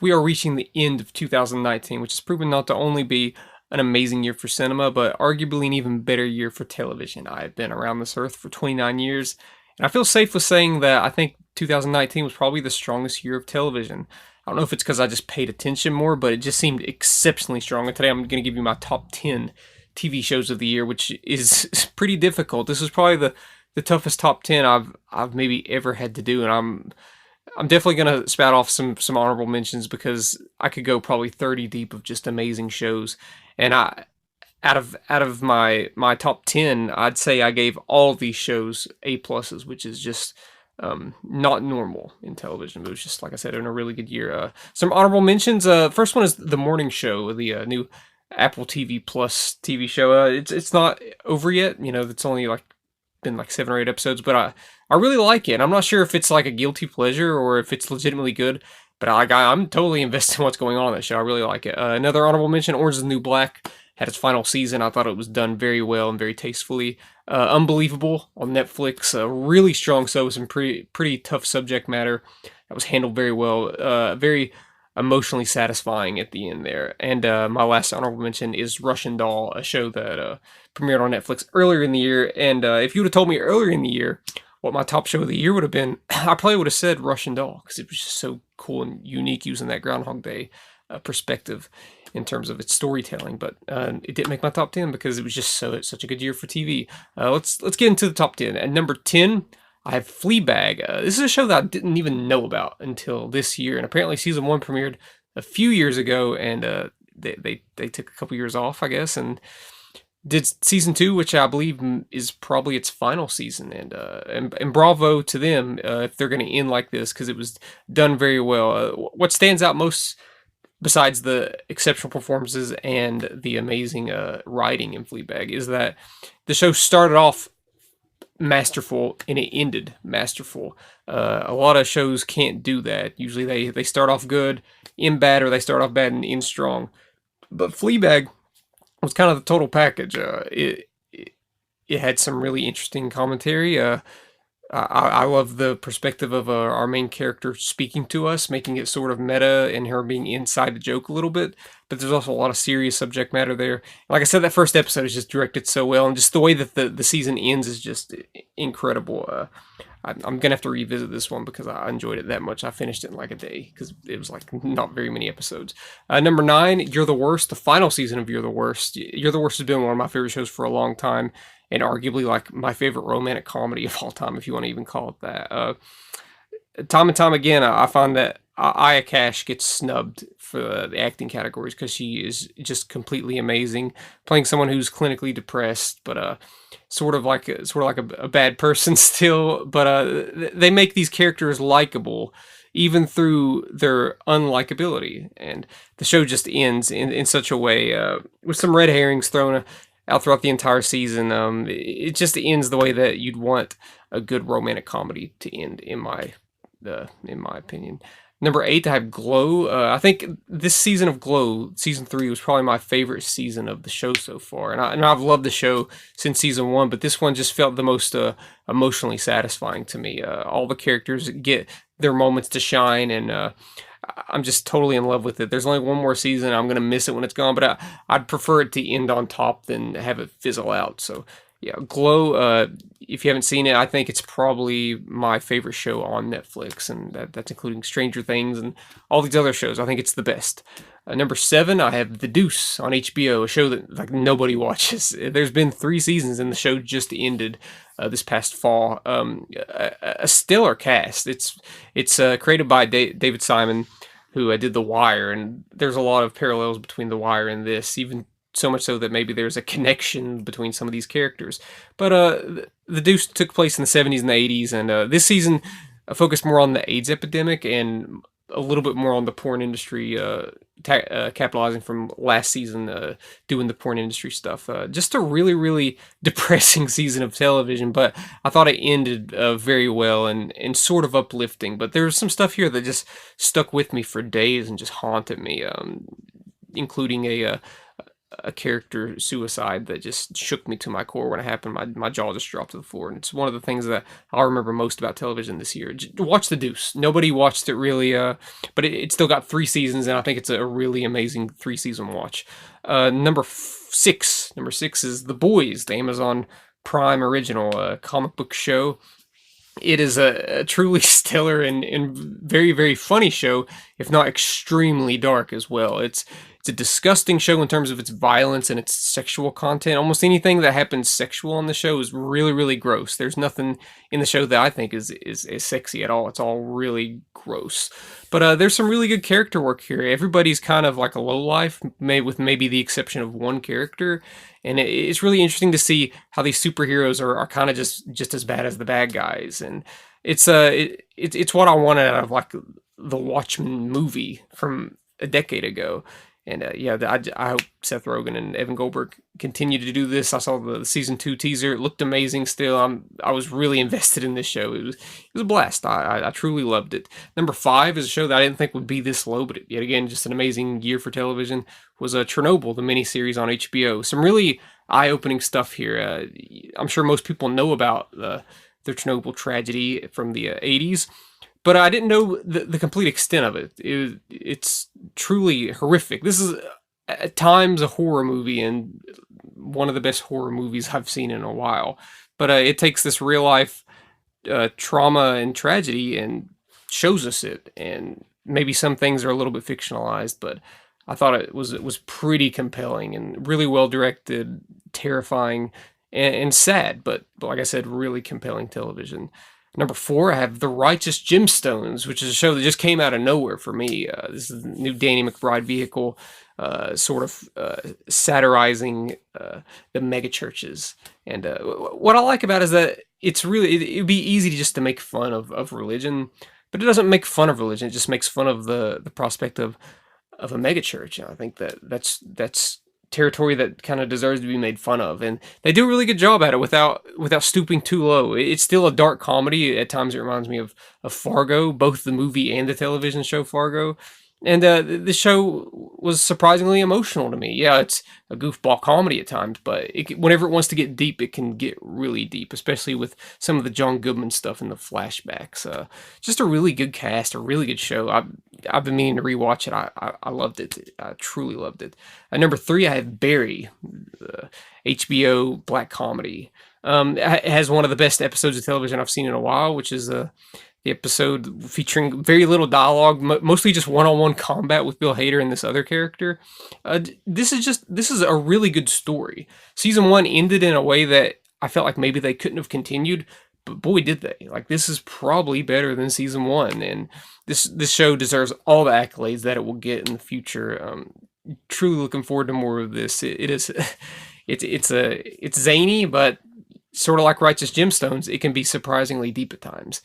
we are reaching the end of 2019, which has proven not to only be an amazing year for cinema, but arguably an even better year for television. I have been around this earth for 29 years, and I feel safe with saying that I think 2019 was probably the strongest year of television. I don't know if it's because I just paid attention more, but it just seemed exceptionally strong. And today I'm going to give you my top 10 TV shows of the year, which is pretty difficult. This is probably the toughest top 10 I've maybe ever had to do, and I'm definitely gonna spout off some honorable mentions because I could go probably 30 deep of just amazing shows. And I out of my top 10, I'd say I gave all of these shows A pluses, which is just not normal in television. But it was just, like I said, in a really good year. Some honorable mentions. First one is The Morning Show, the new Apple TV Plus TV show. It's not over yet. You know, it's only like been like 7 or 8 episodes, but I really like it. I'm not sure if it's like a guilty pleasure or if it's legitimately good, but I'm totally invested in what's going on in that show. I really like it. Another honorable mention: Orange is the New Black had its final season. I thought it was done very well and very tastefully. Unbelievable on Netflix. Really strong show with some pretty tough subject matter that was handled very well. Very emotionally satisfying at the end there. And my last honorable mention is Russian Doll, a show that premiered on Netflix earlier in the year. And if you would have told me earlier in the year what my top show of the year would have been, I probably would have said Russian Doll, because it was just so cool and unique using that Groundhog Day perspective in terms of its storytelling. But it didn't make my top 10 because it was just such a good year for TV. Let's get into the top 10. At number 10, I have Fleabag. This is a show that I didn't even know about until this year, and apparently season 1 premiered a few years ago, and they took a couple years off, I guess, and did season 2, which I believe is probably its final season. And bravo to them if they're going to end like this, because it was done very well. What stands out most, besides the exceptional performances and the amazing writing in Fleabag, is that the show started off masterful and it ended masterful. A lot of shows can't do that. Usually they start off good, end bad, or they start off bad and end strong. But Fleabag was kind of the total package. It had some really interesting commentary. I love the perspective of our main character speaking to us, making it sort of meta and her being inside the joke a little bit. But there's also a lot of serious subject matter there. Like I said, that first episode is just directed so well, and just the way that the season ends is just incredible. I'm gonna have to revisit this one because I enjoyed it that much. I finished it in like a day because it was like not very many episodes. Number 9, You're the Worst, the final season of You're the Worst. You're the Worst has been one of my favorite shows for a long time, and arguably like my favorite romantic comedy of all time, if you want to even call it that. Time and time again, I find that Aya Cash gets snubbed for the acting categories because she is just completely amazing, playing someone who's clinically depressed, but sort of like a bad person still. But they make these characters likable even through their unlikability, and the show just ends in such a way with some red herrings thrown out throughout the entire season. It just ends the way that you'd want a good romantic comedy to end, in my opinion. Number 8, I have Glow. I think this season of Glow, season 3, was probably my favorite season of the show so far, and I've loved the show since season 1. But this one just felt the most emotionally satisfying to me. All the characters get their moments to shine, and I'm just totally in love with it. There's only one more season. I'm gonna miss it when it's gone, but I'd prefer it to end on top than have it fizzle out. So yeah, Glow. If you haven't seen it, I think it's probably my favorite show on Netflix, and that's including Stranger Things and all these other shows. I think it's the best. Number 7, I have The Deuce on HBO, a show that like nobody watches. There's been 3 seasons, and the show just ended this past fall. A stellar cast. It's created by David Simon, who did The Wire, and there's a lot of parallels between The Wire and this, even so much so that maybe there's a connection between some of these characters. But The Deuce took place in the 70s and the 80s, and this season focused more on the AIDS epidemic and a little bit more on the porn industry, capitalizing from last season, doing the porn industry stuff. Just a really, really depressing season of television, but I thought it ended very well and sort of uplifting. But there was some stuff here that just stuck with me for days and just haunted me, including a character suicide that just shook me to my core when it happened. My jaw just dropped to the floor, and it's one of the things that I'll remember most about television this year. Watch The Deuce. Nobody watched it really, but it still got 3 seasons, and I think it's a really amazing 3 season watch. Number six is The Boys, the Amazon Prime original comic book show. It is a truly stellar and very, very funny show, if not extremely dark as well. It's a disgusting show in terms of its violence and its sexual content. Almost anything that happens sexual on the show is really, really gross. There's nothing in the show that I think is sexy at all. It's all really gross. But there's some really good character work here. Everybody's kind of like a lowlife, with maybe the exception of one character. And it's really interesting to see how these superheroes are kind of just as bad as the bad guys. And it's what I wanted out of like the Watchmen movie from a decade ago. And yeah, I hope Seth Rogen and Evan Goldberg continue to do this. I saw the season 2 teaser; it looked amazing. Still, I was really invested in this show. It was a blast. I truly loved it. Number 5 is a show that I didn't think would be this low, but yet again, just an amazing year for television. Was Chernobyl, the miniseries on HBO. Some really eye-opening stuff here. I'm sure most people know about the Chernobyl tragedy from the 80s. But I didn't know the complete extent of it. It's truly horrific. This is at times a horror movie, and one of the best horror movies I've seen in a while. But it takes this real life trauma and tragedy and shows us it. And maybe some things are a little bit fictionalized, but I thought it was pretty compelling and really well directed, terrifying, and sad. But like I said, really compelling television. Number 4, I have The Righteous Gemstones, which is a show that just came out of nowhere for me. This is the new Danny McBride vehicle, sort of satirizing the mega churches. And what I like about it is that it'd be easy just to make fun of religion, but it doesn't make fun of religion. It just makes fun of the prospect of a megachurch. I think that's territory that kind of deserves to be made fun of, and they do a really good job at it without stooping too low. It's still a dark comedy. At times it reminds me of Fargo, both the movie and the television show Fargo. And the show was surprisingly emotional to me. Yeah, it's a goofball comedy at times, but whenever it wants to get deep, it can get really deep, especially with some of the John Goodman stuff in the flashbacks. Just a really good cast, a really good show. I've been meaning to rewatch it. I loved it. I truly loved it. At number 3, I have Barry, the HBO black comedy. It has one of the best episodes of television I've seen in a while, which is the episode featuring very little dialogue, mostly just one-on-one combat with Bill Hader and this other character. This is a really good story. Season 1 ended in a way that I felt like maybe they couldn't have continued, but boy did they. Like, this is probably better than season 1, and this show deserves all the accolades that it will get in the future. Truly looking forward to more of this. It's zany, but sort of like Righteous Gemstones, it can be surprisingly deep at times.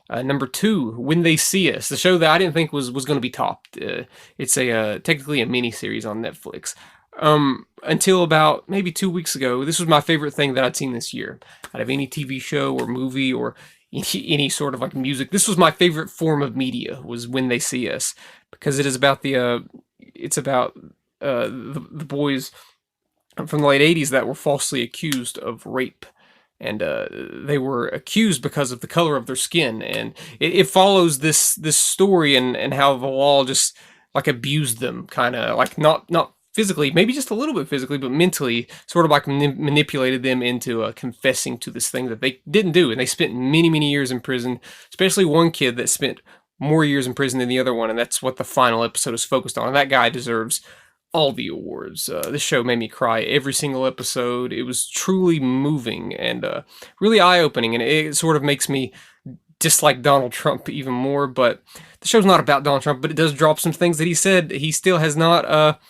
Number 2, When They See Us, the show that I didn't think was going to be topped. It's technically a mini series on Netflix. Until about maybe 2 weeks ago, this was my favorite thing that I'd seen this year out of any TV show or movie or any sort of like music. This was my favorite form of media, was When They See Us, because it is about the boys from the late 80s that were falsely accused of rape. And they were accused because of the color of their skin, and it follows this story and how the law just like abused them, kind of like not physically, maybe just a little bit physically, but mentally, sort of like manipulated them into confessing to this thing that they didn't do, and they spent many years in prison. Especially one kid that spent more years in prison than the other one, and that's what the final episode is focused on. And that guy deserves all the awards. This show made me cry every single episode. It was truly moving and really eye-opening, and it sort of makes me dislike Donald Trump even more. But the show's not about Donald Trump, but it does drop some things that he said. He still has not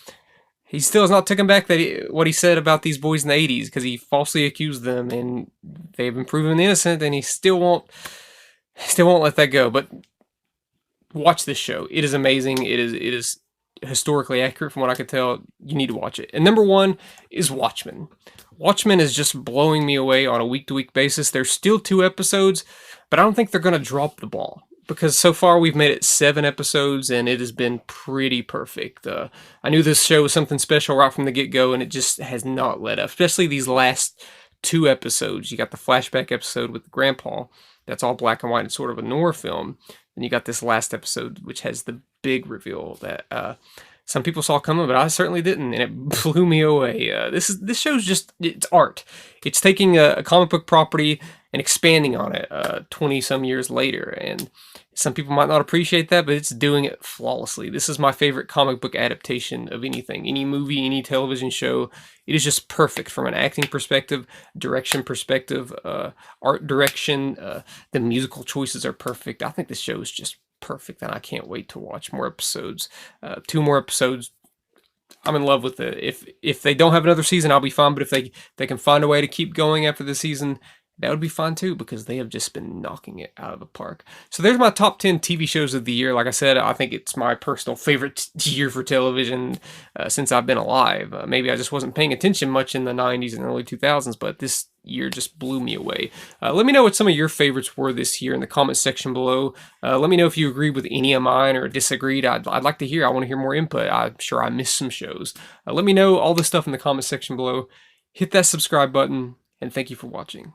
taken back what he said about these boys in the 80s, because he falsely accused them, and they've been proven innocent, and he still won't let that go. But watch this show. It is amazing. It is historically accurate from what I could tell. You need to watch it. And number 1 is Watchmen. Watchmen is just blowing me away on a week-to-week basis. There's still 2 episodes, but I don't think they're going to drop the ball. because so far we've made it 7 episodes and it has been pretty perfect. I knew this show was something special right from the get go, and it just has not let up. Especially these last 2 episodes. You got the flashback episode with the grandpa. That's all black and white and sort of a noir film. And you got this last episode, which has the big reveal that some people saw coming, but I certainly didn't, and it blew me away. This show's just, it's art. It's taking a comic book property and expanding on it 20 some years later, and some people might not appreciate that, but it's doing it flawlessly. This is my favorite comic book adaptation of anything, any movie, any television show. It is just perfect from an acting perspective, direction perspective, art direction. The musical choices are perfect. I think this show is just perfect, and I can't wait to watch more episodes. 2 more episodes. I'm in love with it. If they don't have another season, I'll be fine. But if they can find a way to keep going after the season, that would be fun too, because they have just been knocking it out of the park. So there's my top 10 TV shows of the year. Like I said, I think it's my personal favorite year for television since I've been alive. Maybe I just wasn't paying attention much in the 90s and early 2000s, but this year just blew me away. Let me know what some of your favorites were this year in the comment section below. Let me know if you agreed with any of mine or disagreed. I'd like to hear. I want to hear more input. I'm sure I missed some shows. Let me know all this stuff in the comment section below. Hit that subscribe button, and thank you for watching.